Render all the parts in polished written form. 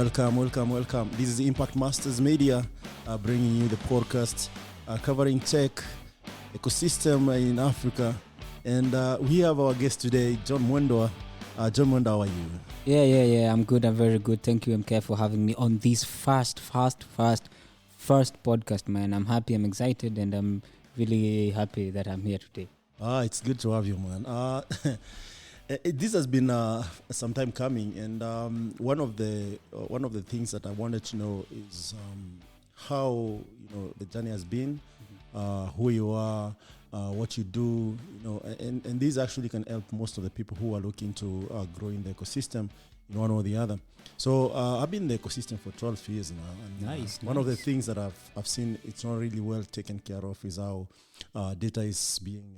Welcome. This is Impact Masters Media, bringing you the podcast covering tech, ecosystem in Africa. And we have our guest today, John Mwendwa. John Mwendwa, how are you? Yeah. I'm good. I'm very good. Thank you, MK, for having me on this first podcast, man. I'm happy, I'm excited, and I'm really happy that I'm here today. It's good to have you, man. This has been some time coming, and one of the things that I wanted to know is how the journey has been, who you are, what you do, and these actually can help most of the people who are looking to grow in the ecosystem in one or the other. So I've been in the ecosystem for 12 years now, and one of the things that I've seen it's not really well taken care of is how data is being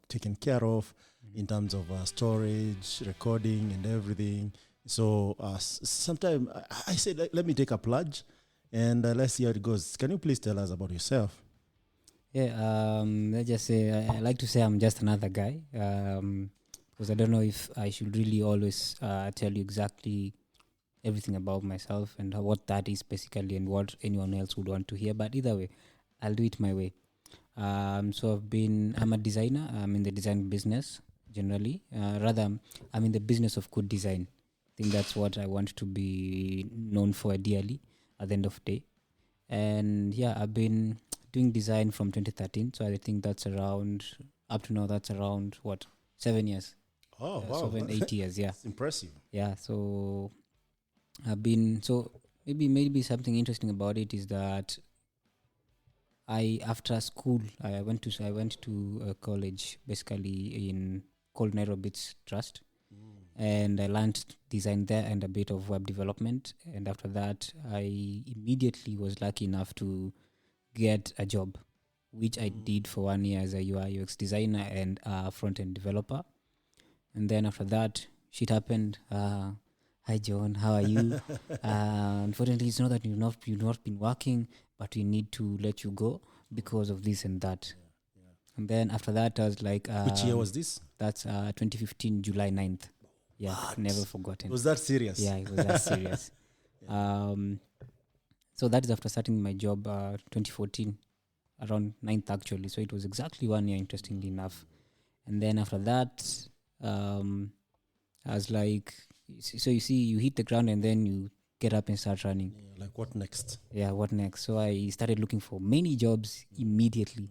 taken care of in terms of storage, recording, and everything. So sometimes I say let me take a plunge, and let's see how it goes. Can you please tell us about yourself? Yeah, let's just say I like to say I'm just another guy, because I don't know if I should really always tell you exactly everything about myself and what that is basically and what anyone else would want to hear. But either way, I'll do it my way. So I'm a designer. I'm in the design business generally. I'm in the business of good design. I think that's what I want to be known for ideally at the end of the day. And yeah, I've been doing design from 2013. So I think that's around, up to now, that's around, 7 years? Oh, wow. 7, 8 years, yeah. It's impressive. Yeah, so maybe something interesting about it is that after school I went to a college basically called Nairobi Trust, and I learned design there and a bit of web development. And after that, I immediately was lucky enough to get a job, which I did for 1 year as a UI UX designer and a front-end developer. And then after that, shit happened. Hi John, how are you? Unfortunately, it's not that you've not been working, but we need to let you go because of this and that. Yeah. And then after that, I was like, which year was this? That's 2015, July 9th. Yeah, What? never forgotten. Was that serious? Yeah, it was that serious. Yeah. So that is after starting my job 2014, around 9th actually. So it was exactly 1 year, interestingly enough. And then after that, I was like, so you see, you hit the ground and then you get up and start running. Yeah, like what next? Yeah, what next? So I started looking for many jobs immediately.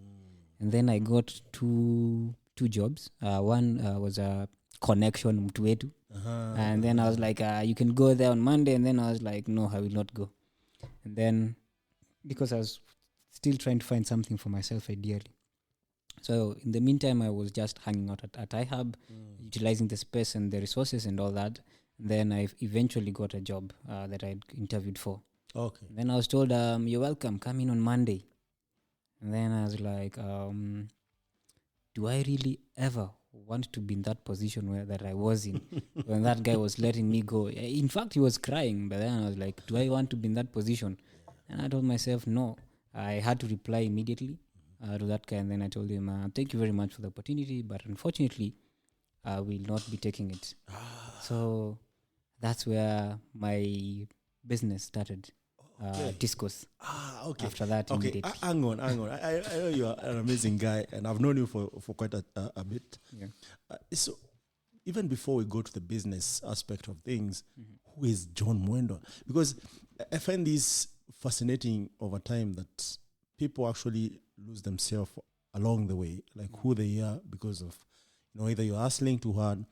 And then I got two jobs. One was a connection Mtuetu. And then I was like, you can go there on Monday. And then I was like, no, I will not go. And then, because I was still trying to find something for myself ideally. So in the meantime, I was just hanging out at iHub, utilizing the space and the resources and all that. And then I eventually got a job that I interviewed for. Okay. And then I was told, you're welcome, come in on Monday. And then I was like, do I really ever want to be in that position that I was in when that guy was letting me go? In fact, he was crying, but then I was like, do I want to be in that position? And I told myself, no. I had to reply immediately to that guy, and then I told him, thank you very much for the opportunity, but unfortunately, I will not be taking it. So that's where my business started. Discos. Okay. After that, okay. immediately. Hang on. I know you are an amazing guy, and I've known you for quite a bit. Yeah. So even before we go to the business aspect of things, who is John Mwendwa? Because I find this fascinating over time that people actually lose themselves along the way, like who they are, because of either you're hustling too hard,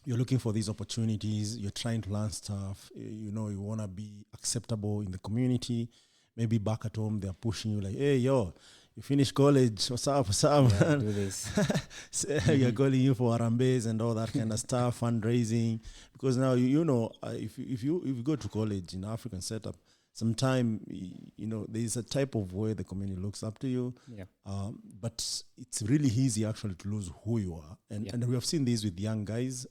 you're looking for these opportunities, you're trying to learn stuff, you want to be acceptable in the community. Maybe back at home they're pushing you like, hey yo, you finished college, what's up Yeah, do this. So you're calling you for Arambes and all that kind of stuff, fundraising, because now if you go to college in African setup, sometimes there's a type of way the community looks up to you. Yeah. But it's really easy actually to lose who you are, and we have seen this with young guys,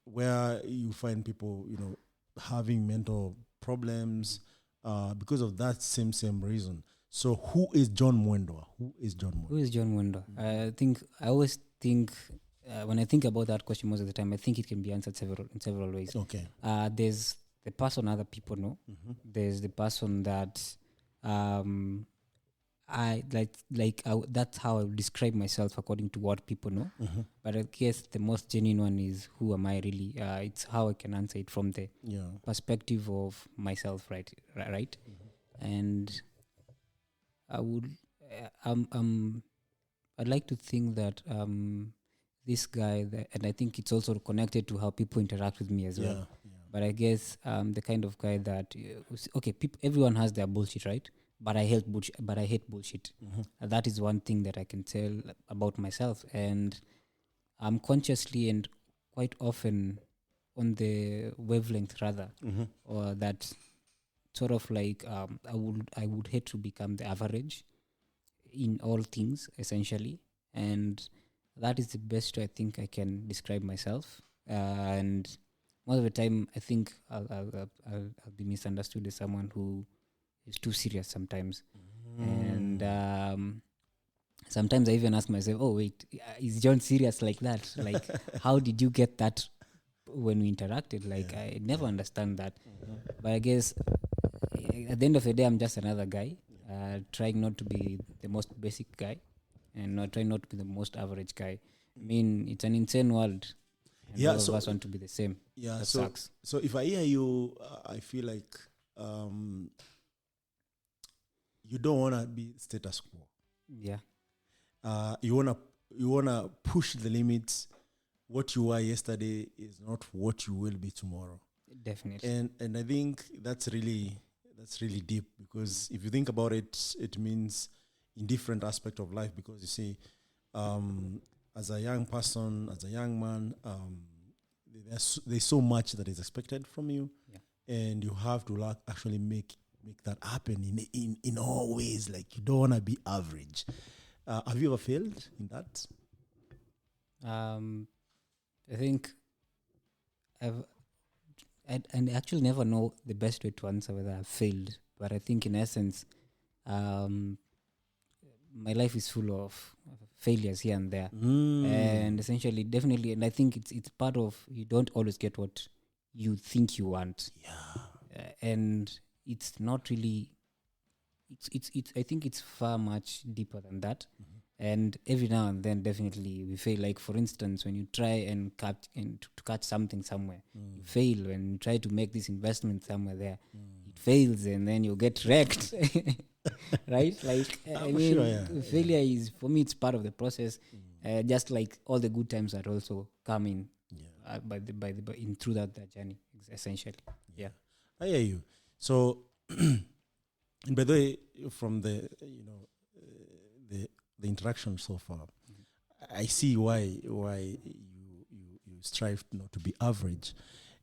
where you find people having mental problems because of that same reason. So who is John Mwendwa? Who is John Mwendwa? I always think when I think about that question most of the time, I think it can be answered in several ways. Okay. There's the person other people know. There's the person that I that's how I would describe myself according to what people know. But I guess the most genuine one is who am I really? It's how I can answer it from the perspective of myself, right? And I would, I'd like to think that this guy, and I think it's also connected to how people interact with me as well. But I guess the kind of guy that everyone has their bullshit, right? But I hate bullshit. That is one thing that I can tell about myself, and I'm consciously and quite often on the wavelength rather, or that sort of like I would hate to become the average in all things essentially, and that is the best way I think I can describe myself. And most of the time, I think I'll be misunderstood as someone who is too serious sometimes. And sometimes I even ask myself, oh wait, is John serious like that? Like, how did you get that when we interacted? Like, I never understand that. But I guess at the end of the day, I'm just another guy, trying not to be the most basic guy and trying not to be the most average guy. I mean, it's an insane world. And all of us want to be the same. Yeah, that sucks. So if I hear you, I feel like you don't want to be status quo. Yeah. You wanna push the limits. What you were yesterday is not what you will be tomorrow. Definitely. And I think that's really deep, because if you think about it, it means in different aspect of life. Because you see, as a young person, as a young man, there's so much that is expected from you, and you have to actually make that happen in all ways. Like, you don't want to be average. Have you ever failed in that? I think I actually never know the best way to answer whether I've failed, but I think in essence, my life is full of failures here and there, and essentially, definitely, and I think it's part of, you don't always get what you think you want, and it's not really. It's I think it's far much deeper than that. And every now and then, definitely, we fail. Like, for instance, when you try and to catch something somewhere, you fail. When you try to make this investment somewhere there, it fails, and then you get wrecked. Right? Like, I mean, failure is, for me, it's part of the process. Just like all the good times are also coming through that journey, essentially. Yeah, I hear you. So, and by the way, from the the interaction so far, I see why you strive not to be average,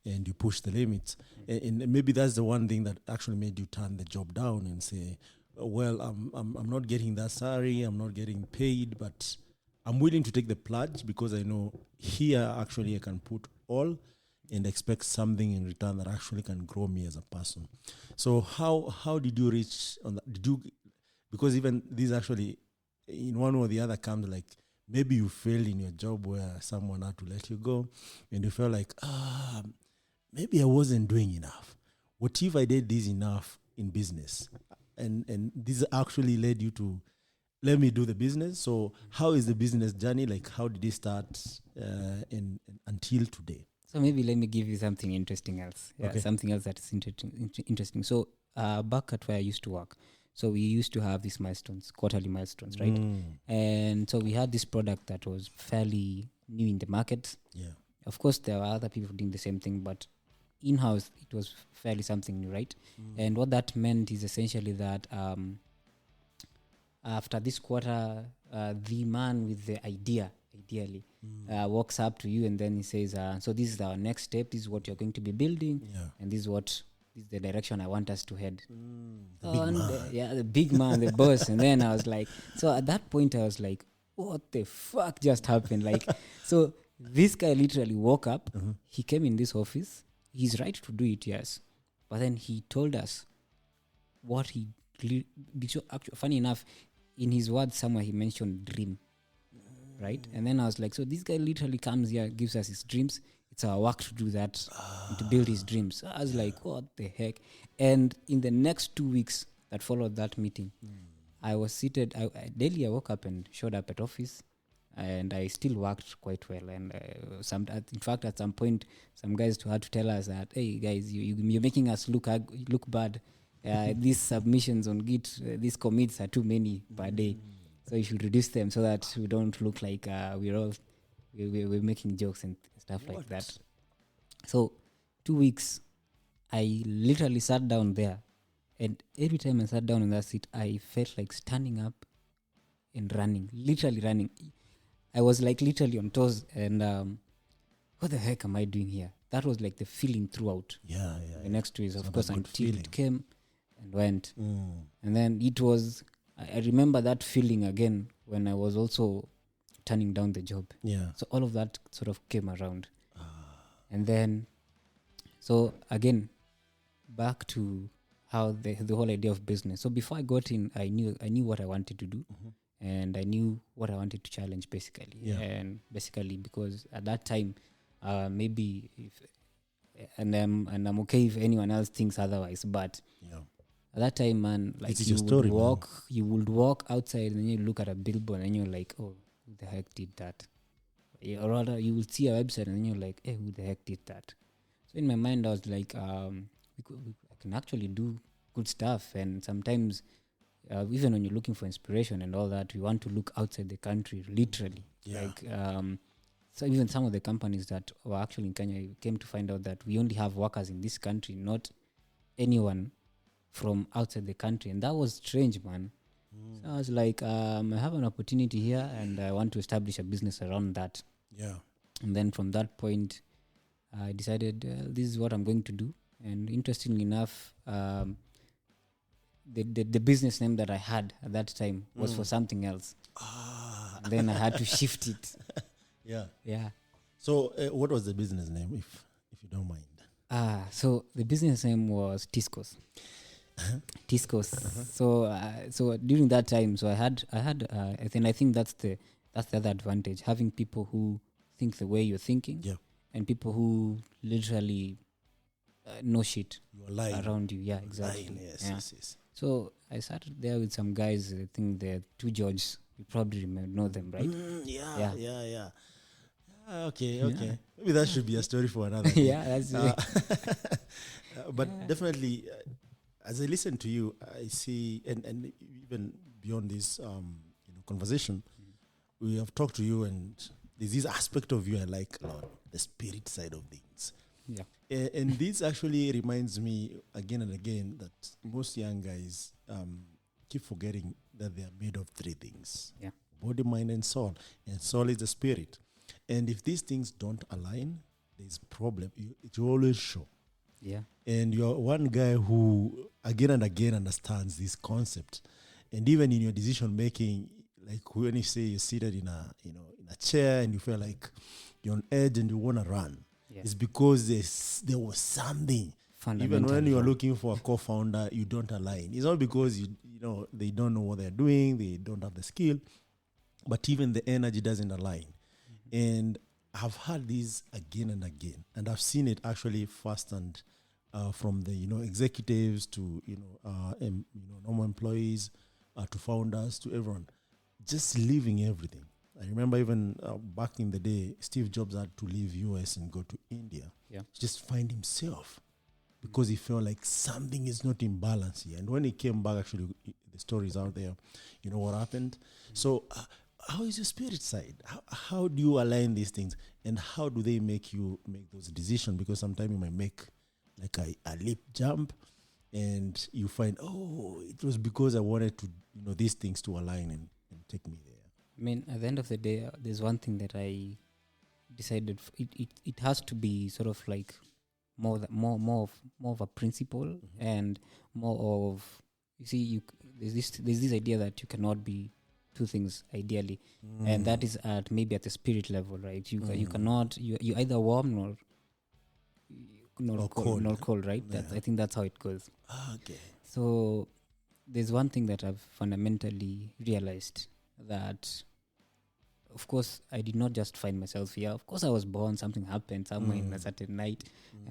and you push the limits. And maybe that's the one thing that actually made you turn the job down and say, well, I'm not getting that salary, I'm not getting paid, but I'm willing to take the plunge, because I know here actually I can put all and expect something in return that actually can grow me as a person. So how did you reach on that? Because even this actually, in one or the other, comes like, maybe you failed in your job where someone had to let you go, and you felt like, maybe I wasn't doing enough. What if I did this enough in business? And this actually led you to, let me do the business. So how is the business journey? Like, how did it start until today? So maybe let me give you something interesting else. Yeah, okay. Something else that is interesting. So back at where I used to work, so we used to have these milestones, quarterly milestones, right? And so we had this product that was fairly new in the market. Yeah. Of course, there were other people doing the same thing, but in-house, it was fairly something new, right? And what that meant is essentially that after this quarter, the man with the ideally, walks up to you, and then he says, so this is our next step, this is what you're going to be building, and this is the direction I want us to head. The big man, the boss. And then I was like, so at that point I was like, what the fuck just happened? Like, so this guy literally woke up, he came in this office, he's right to do it, yes, but then he told us what he actually, funny enough, in his words somewhere he mentioned dream, right? And then I was like, so this guy literally comes here, gives us his dreams. it's our work to do that and to build his dreams. So I was like, what the heck? And in the next 2 weeks that followed that meeting, I was seated. Daily, I woke up and showed up at office, and I still worked quite well. And in fact, at some point, some guys had to tell us that, hey guys, you're making us look bad. These submissions on Git, these commits are too many per day, so you should reduce them so that we don't look like we're making jokes and stuff like that. So 2 weeks, I literally sat down there, and every time I sat down in that seat, I felt like standing up and running, literally running. I was like literally on toes, and what the heck am I doing here? That was like the feeling throughout. The next 2 weeks, of course, until it came and went. And then it was, I remember that feeling again when I was also turning down the job. So all of that sort of came around. And then, so again, back to how the whole idea of business. So before I got in, I knew what I wanted to do, and I knew what I wanted to challenge, basically. And basically, because at that time, maybe and I'm okay if anyone else thinks otherwise, but at that time, man, like you would walk outside and you look at a billboard and you're like, oh, who the heck did that? Or rather, you will see a website and you're like, hey, who the heck did that? So in my mind, I was like, I can actually do good stuff. And sometimes, even when you're looking for inspiration and all that, you want to look outside the country, literally. So even some of the companies that were actually in Kenya came to find out that we only have workers in this country, not anyone from outside the country. And that was strange, man. So I was like, I have an opportunity here and I want to establish a business around that. And then from that point, I decided this is what I'm going to do. And interestingly enough, the business name that I had at that time was for something else. And then I had to shift it. So what was the business name, if you don't mind? So the business name was Tiscos. Tiscos. So during that time, so I had I think that's the other advantage, having people who think the way you're thinking, and people who literally know shit around you. Exactly. Yes. So I started there with some guys. I think they're two Georges. You probably know them, right? Okay. Maybe that should be a story for another day. That's but definitely, as I listen to you, I see, and even beyond this conversation, we have talked to you, and there's this aspect of you I like a lot, the spirit side of things. And this actually reminds me again and again that most young guys keep forgetting that they are made of three things: body, mind, and soul. And soul is the spirit. And if these things don't align, there's a problem. It will always show. And you're one guy who again and again understands this concept. And even in your decision making, like when you say you're seated in a chair and you feel like you're on edge and you want to run, it's because there was something. Even when you're looking for a co-founder, you don't align. It's not because they don't know what they're doing, they don't have the skill, but even the energy doesn't align. And I've heard this again and again, and I've seen it actually firsthand from the executives to normal employees to founders to everyone, just leaving everything. I remember even back in the day, Steve Jobs had to leave US and go to India, just find himself, because he felt like something is not in balance here. And when he came back, actually, the stories out there, you know what happened. So how is your spirit side? How do you align these things, and how do they make you make those decisions? Because sometimes you might make like a leap jump, and you find, it was because I wanted to, these things to align and take me there. I mean, at the end of the day, there's one thing that I decided it has to be sort of like more of a principle, and more of, you see, there's this idea that you cannot be two things ideally, and that is maybe at the spirit level, right? You cannot, you either warm nor cold, right? I think that's how it goes. Okay. So there's one thing that I've fundamentally realized, that of course, I did not just find myself here. Of course, I was born. Something happened somewhere in a certain night,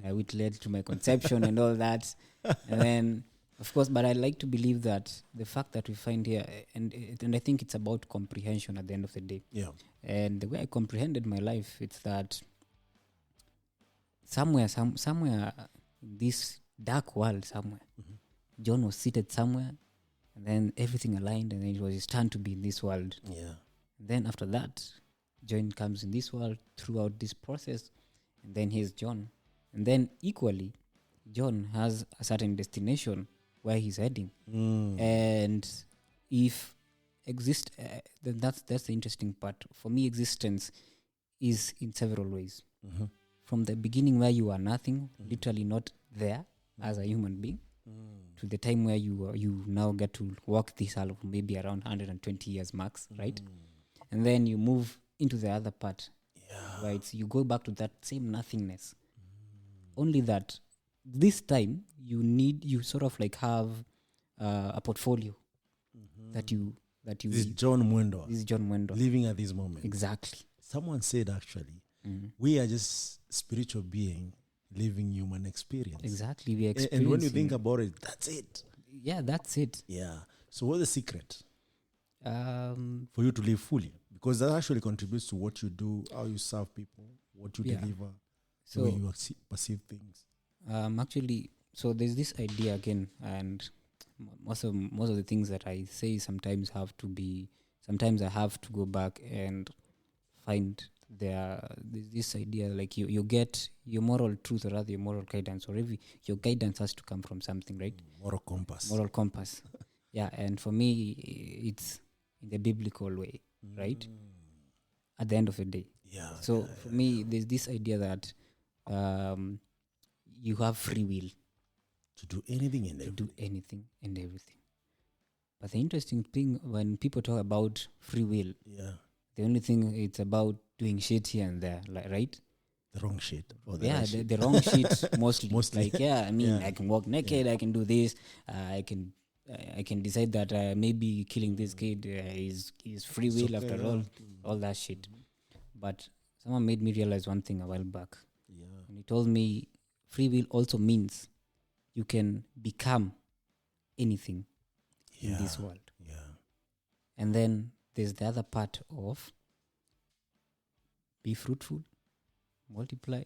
which led to my conception and all that. And then, of course, but I like to believe that the fact that we find here, and I think it's about comprehension at the end of the day. Yeah. And the way I comprehended my life, it's that somewhere in this dark world, somewhere, John was seated somewhere, and then everything aligned, and then it was his turn to be in this world. Yeah. And then after that, John comes in this world throughout this process, and then here's John. And then equally, John has a certain destination where he's heading. And if exist, then that's the interesting part. For me, existence is in several ways. From the beginning where you are nothing, literally not there as a human being, to the time where you now get to walk this out of maybe around 120 years max, right? And then you move into the other part, right? So you go back to that same nothingness. Only that this time you sort of like have a portfolio that you. This is John Mwendo. This is John Mwendo. Living at this moment. Exactly. Someone said actually, we are just spiritual being living human experience. Exactly. We experience. And when you think about it, that's it. Yeah, that's it. Yeah. So what's the secret For you to live fully? Because that actually contributes to what you do, how you serve people, what you deliver, the way you perceive things. Actually, so there's this idea again, and most of the things that I say sometimes I have to go back and find there's this idea, like you get your moral truth, or rather your moral guidance, or your guidance has to come from something, right? Moral compass. Yeah, and for me, it's in the biblical way, right? At the end of the day. Yeah. So for me, there's this idea that you have free will to do anything and everything. But the interesting thing, when people talk about free will, the only thing it's about doing shit here and there, like, right? The wrong shit. Or the wrong shit mostly. Like, I can walk naked, I can do this, I can decide that maybe killing this kid is free will after all that shit. But someone made me realize one thing a while back. And he told me free will also means you can become anything in this world. Yeah. And then there's the other part of be fruitful, multiply.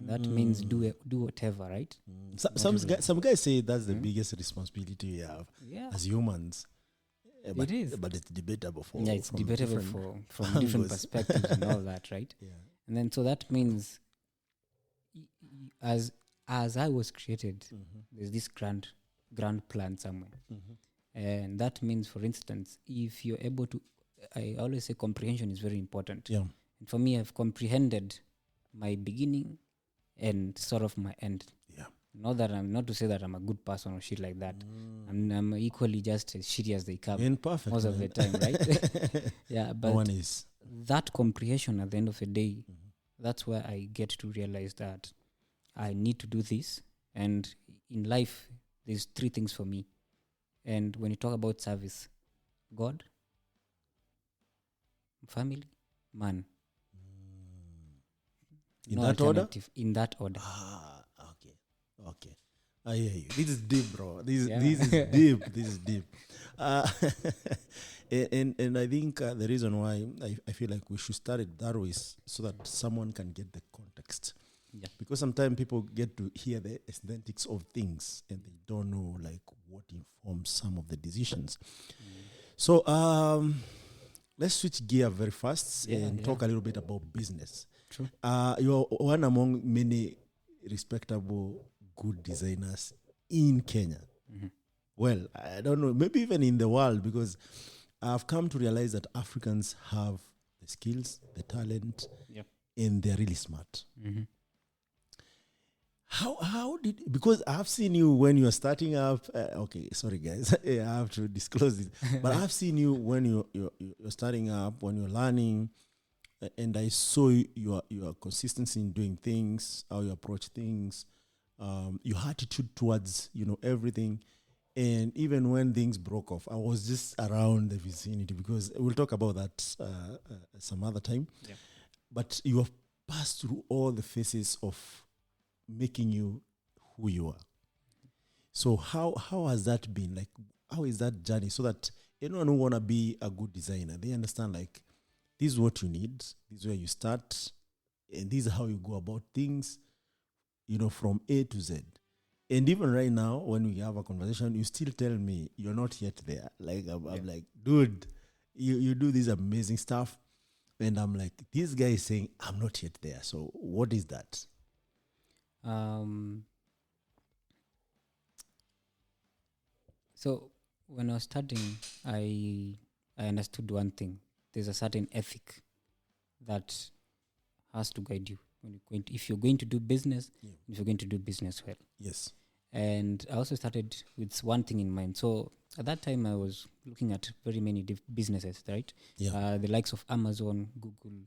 That means do whatever, right? Some guys say that's the biggest responsibility we have as humans. It is. But it's debatable it's debatable from different perspectives and all that, right? Yeah. And then so that means as I was created, there's this grand plan somewhere. And that means, for instance, if you're able to, I always say comprehension is very important. Yeah. And for me, I've comprehended my beginning and sort of my end. Yeah. Not to say that I'm a good person or shit like that. I'm equally just as shitty as they come. Imperfect, most of the time, right? Yeah, but no one is. That comprehension at the end of the day, that's where I get to realize that I need to do this. And in life, there's 3 things for me. And when you talk about service, God, family, man. In that order? In that order. Okay. I hear you. This is deep, bro. This is deep. This is deep. And I think the reason why I feel like we should start it that way is so that someone can get the context. Yeah. Because sometimes people get to hear the aesthetics of things and they don't know like what informs some of the decisions. So let's switch gear very fast and talk a little bit about business. True. You're one among many respectable, good designers in Kenya. Well, I don't know, maybe even in the world, because I've come to realize that Africans have the skills, the talent, and they're really smart. How did, because I've seen you when you're starting up, okay, sorry guys, I have to disclose this, but I've seen you when you're starting up, when you're learning, and I saw your consistency in doing things, how you approach things, your attitude towards, everything. And even when things broke off, I was just around the vicinity, because we'll talk about that some other time. Yeah. But you have passed through all the phases of making you who you are. So how has that been? Like, how is that journey? So that anyone who wanna be a good designer, they understand, like, this is what you need, this is where you start, and this is how you go about things, from A to Z. And even right now, when we have a conversation, you still tell me you're not yet there. Like, I'm like, dude, you do this amazing stuff. And I'm like, this guy is saying, I'm not yet there. So what is that? So when I was studying, I understood one thing. There's a certain ethic that has to guide you when you're going to, if you're going to do business, if you're going to do business well. Yes. And I also started with one thing in mind. So at that time, I was looking at very many businesses, right? Yeah. The likes of Amazon, Google,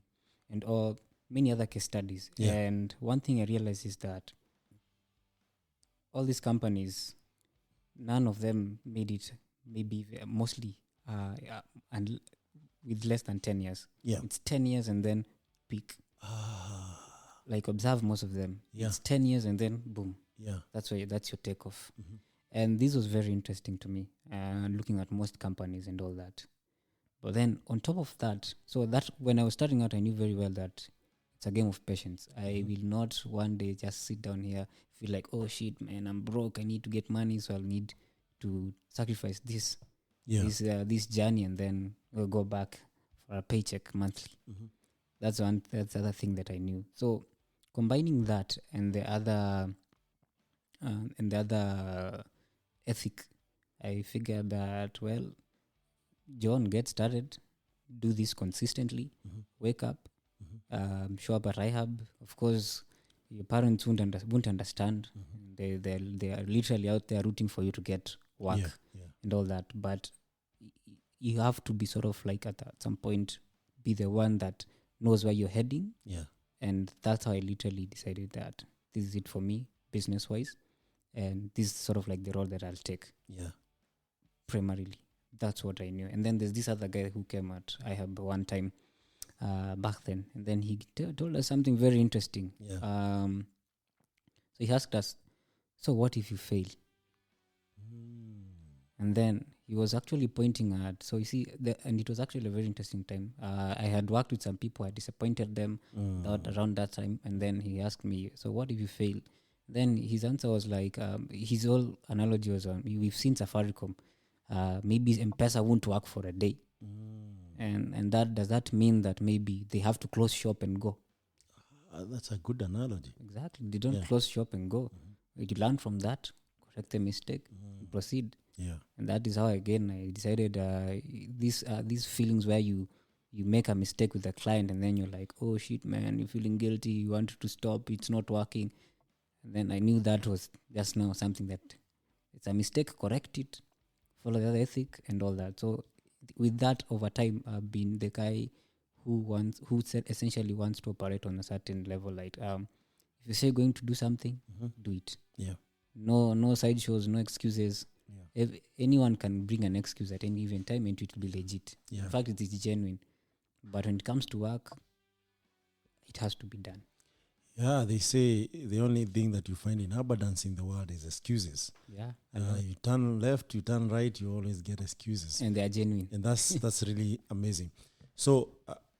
and all many other case studies. Yeah. And one thing I realized is that all these companies, none of them made it, maybe mostly and with less than 10 years. Yeah. It's 10 years and then peak. Like, observe most of them. Yeah. It's 10 years and then boom. Yeah. That's your takeoff. And this was very interesting to me, looking at most companies and all that. But then on top of that, so that when I was starting out, I knew very well that it's a game of patience. I will not one day just sit down here, feel like, oh shit, man, I'm broke, I need to get money, so I'll need to sacrifice this journey, and then we'll go back for a paycheck monthly. That's the other thing that I knew. So combining that and the other ethic, I figured that, well, John, get started, do this consistently, wake up, show up at rehab. Of course, your parents won't understand. They are literally out there rooting for you to get work and all that. But you have to be sort of like at some point be the one that knows where you're heading. Yeah. And that's how I literally decided that this is it for me, business wise, and this is sort of like the role that I'll take. Yeah. Primarily, that's what I knew. And then there's this other guy who came at IHUB one time back then, and then he told us something very interesting. Yeah. So he asked us, so what if you fail? And then he was actually pointing at, so you see, and it was actually a very interesting time. I had worked with some people, I disappointed them around that time. And then he asked me, so what if you fail? Then his answer was like, his whole analogy was on, we've seen Safaricom. Maybe M-Pesa won't work for a day. And that does that mean that maybe they have to close shop and go? That's a good analogy. Exactly. They don't close shop and go. You learn from that, correct the mistake, and proceed. Yeah. And that is how, again, I decided these feelings where you make a mistake with a client and then you're like, oh shit, man, you're feeling guilty, you want to stop, it's not working. And then I knew that was just now something that it's a mistake, correct it, follow the other ethic and all that. So with that, over time, I've been the guy who said essentially wants to operate on a certain level. Like, if you say going to do something, do it. Yeah. No side shows, no excuses. If anyone can bring an excuse at any given time and it will be legit. Yeah. In fact, it is genuine. But when it comes to work, it has to be done. Yeah, they say the only thing that you find in abundance in the world is excuses. Yeah. You turn left, you turn right, you always get excuses. And they are genuine. And that's really amazing. So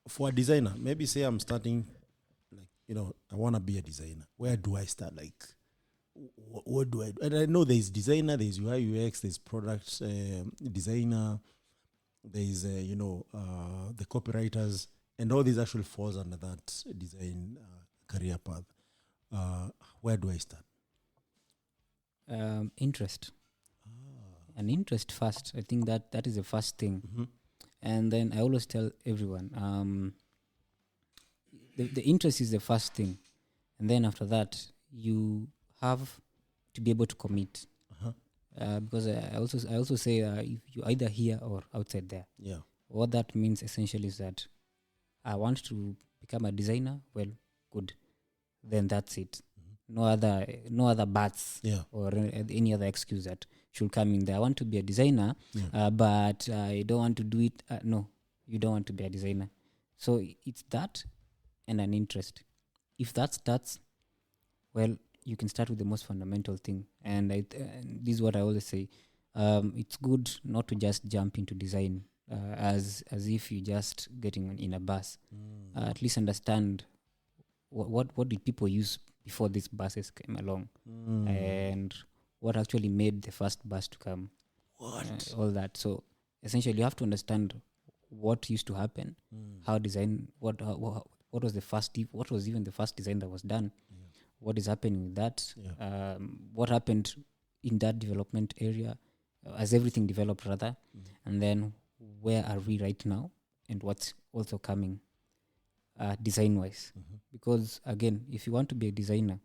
for a designer, maybe say I'm starting, like, I want to be a designer. Where do I start? Like, what do I do? And I know there's designer, there's UI, UX, there's product designer, there's, the copywriters, and all these actually falls under that design career path. Where do I start? Interest. An interest first. I think that is the first thing. And then I always tell everyone, the interest is the first thing. And then after that, you have to be able to commit. Because I also say if you're either here or outside there. Yeah. What that means essentially is that I want to become a designer. Well, good. Then that's it. No other buts or any other excuse that should come in there. I want to be a designer, but I don't want to do it. No, you don't want to be a designer. So it's that and an interest. If that starts, well, you can start with the most fundamental thing. And this is what I always say. It's good not to just jump into design as if you're just getting in a bus. At least understand what did people use before these buses came along, and what actually made the first bus to come. All that. So essentially, you have to understand what used to happen, how design, what was the first, what was even the first design that was done, what is happening with that, what happened in that development area, as everything developed rather, and then where are we right now, and what's also coming design-wise. Because again, if you want to be a designer,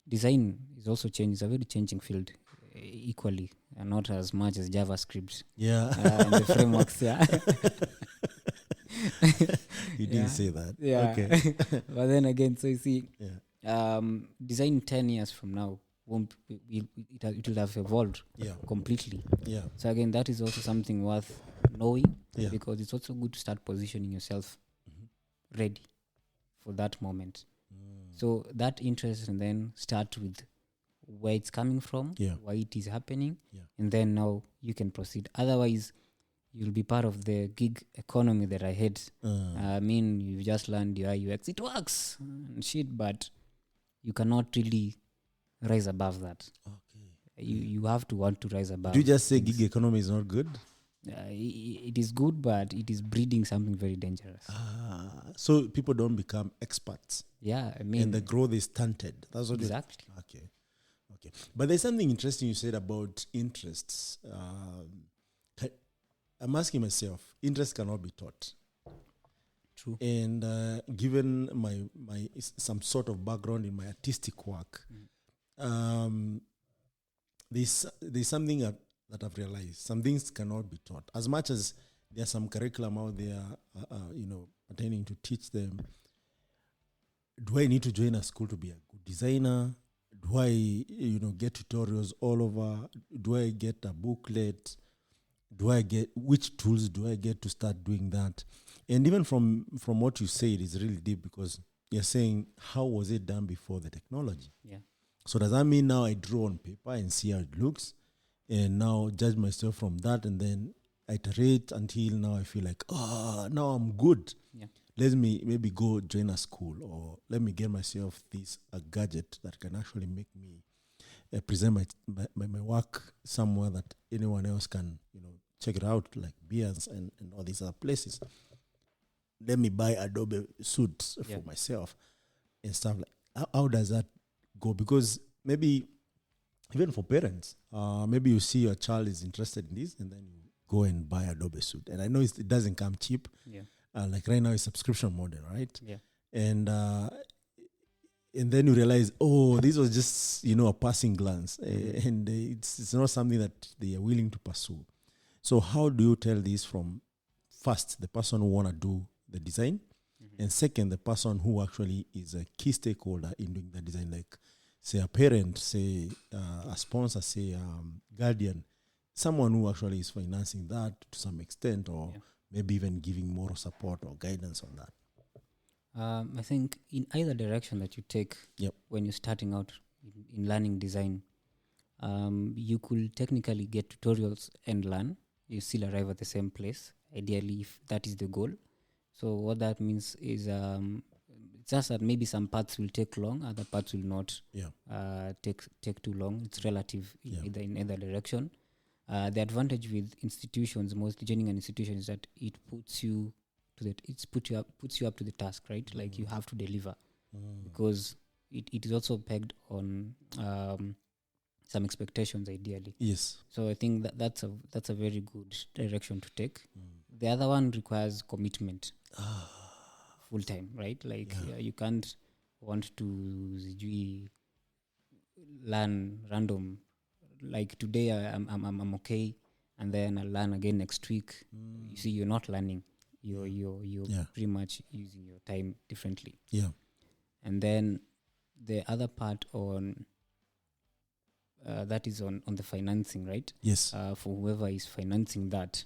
design is also changing. It's a very changing field equally, and not as much as JavaScript. And the frameworks, You didn't say that. Okay. But then again, so you see, design 10 years from now it will have evolved completely. So again, that is also something worth knowing, because it's also good to start positioning yourself ready for that moment. So that interest, and then start with where it's coming from, why it is happening, and then now you can proceed. Otherwise, you'll be part of the gig economy that I hate. I mean, you've just learned UI UX. It works and shit, but you cannot really rise above that. You have to want to rise above. Do you just say gig economy is not good? It is good, but it is breeding something very dangerous. So people don't become experts. Yeah, I mean, and the growth is stunted. That's what exactly. Okay. But there's something interesting you said about interests. I'm asking myself, interest cannot be taught. True. And given my some sort of background in my artistic work, there's something that I've realized. Some things cannot be taught. As much as there's some curriculum out there, pertaining to teach them. Do I need to join a school to be a good designer? Do I, get tutorials all over? Do I get a booklet? Which tools do I get to start doing that? And even from what you say, it is really deep, because you're saying, how was it done before the technology? Yeah. So does that mean now I draw on paper and see how it looks, and now judge myself from that, and then iterate until now I feel like, now I'm good. Yeah. Let me maybe go join a school, or let me get myself a gadget that can actually make me present my work somewhere that anyone else can, check it out, like Beers and all these other places. Let me buy Adobe suits for myself and stuff like. How does that go? Because maybe even for parents, maybe you see your child is interested in this, and then you go and buy Adobe suit. And I know it doesn't come cheap. Yeah. Like right now, it's subscription model, right? Yeah. And then you realize, this was just, a passing glance, and it's not something that they are willing to pursue. So how do you tell this from, first, the person who want to do the design, and second, the person who actually is a key stakeholder in doing the design, like, say, a parent, say, a sponsor, say, guardian, someone who actually is financing that to some extent, or maybe even giving moral support or guidance on that? I think in either direction that you take when you're starting out in learning design, you could technically get tutorials and learn. You still arrive at the same place, ideally, if that is the goal. So what that means is it's just that maybe some parts will take long, other parts will not take too long. It's relative in either direction. The advantage with institutions, mostly joining an institution, is that it puts you up to the task, right? Like you have to deliver, because it is also pegged on some expectations, ideally. Yes. So I think that's a very good direction to take. The other one requires commitment, full time, right? Like you can't want to learn random. Like today I'm okay, and then I'll learn again next week. You see, you're not learning. You're pretty much using your time differently. Yeah. And then the other part on that is on the financing, right? Yes. For whoever is financing that.